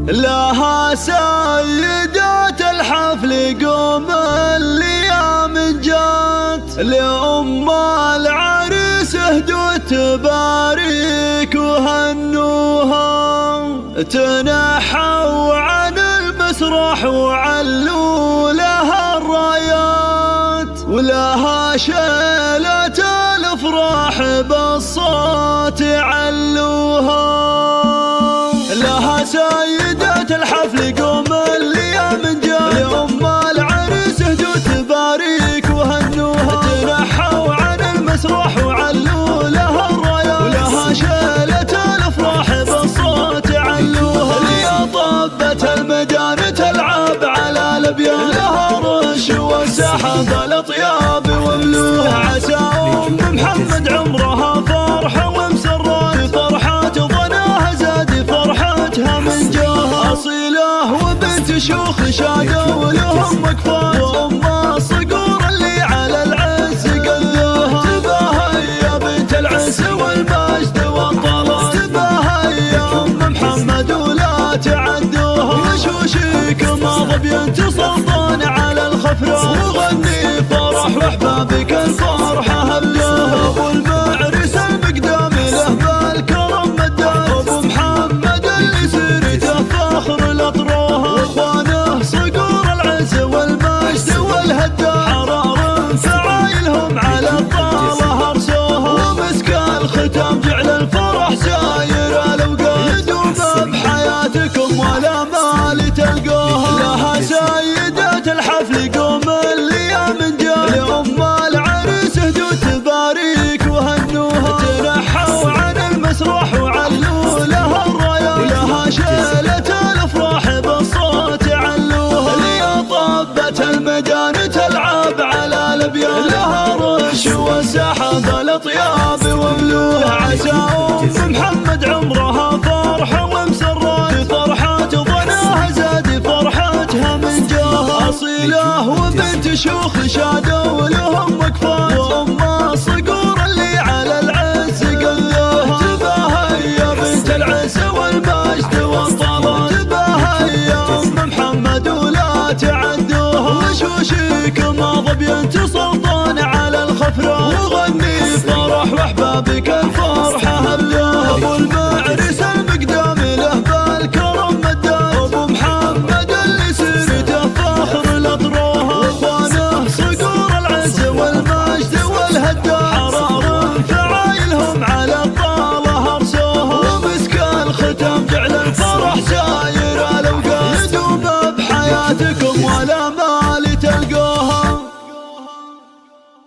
لها سيدات الحفل قوم الايام جات، لأم العريس اهدوا تباريك وهنوها، تنحوا عن المسرح وعلوا لها الرايات، ولها شيلة الافراح بالصوت علوها. لها سيدات الحفل قوم الايام جات، لأم العريس اهدوا تباريك وهنوها، تنحوا عن المسرح وعلوا لها الرايات، ولها شيلة الافراح بالصوت علوها. يا طبت الميدان تلعب على الابيان، لها رش والسحب الاطياب وملوها، عسى ام محمد عمرها فرحه ومسرات، فرحات ظناها زاد فرحتها من جاها، اصيله وبنت شيوخ شادوا لهم وقفات، وام الصقور اللي على العز قدوها، تباهي يا بنت العز والمجد والطلال، تباهي يا ام محمد ولا تعدوها، وشوشيكم ظبي سلطان على الخفرة، وغني فرح واحبابك الفرحة هبلوها، ابو المعرس المقدام له بالكرم مداه، ابو محمد اللي سيرته فخر الاطروها، واخوانه صقور العز والمجد والهداه، حرار فعايلهم على الطاله ارسوها، ومسك الختام جعل الفرح ساير الاوقات، يدوم بحياتكم ولا مال تلقوها. لها سيدات الحفل قوم الايام جات، لأم العريس اهدوا تباريك وهنوها، تنحوا عن المسرح وعلوا لها الرايات، ولها شيلة الافراح بالصوت علوها. يا طبت الميدان تلعب على الابيان، لها رش والسحب الاطياب وملوها، عسى ام محمد عمرها فرحه ومسرات، فرحات ظناها زاد فرحتها من جاها، اصيله وبنت شيوخ شادوا لهم وقفات، وام الصقور اللي على العز قدوها، تباهي يا بنت العز والمجد والطلال، تباهي يا ام محمد ولا تعدوها، وشوشيكم ظبي سلطان على الخفرة، وغني فرح واحبابك الفرحة هبلوها، ابو المعرس المقدام له بالكرم مداه، ابو محمد اللي سيرته فخر الاطروها، واخوانه صقور العز والمجد والهداه، حرار فعايلهم على الطاله ارسوها، ومسك الختام جعل الفرح ساير الاوقات، يدوم بحياتكم ولا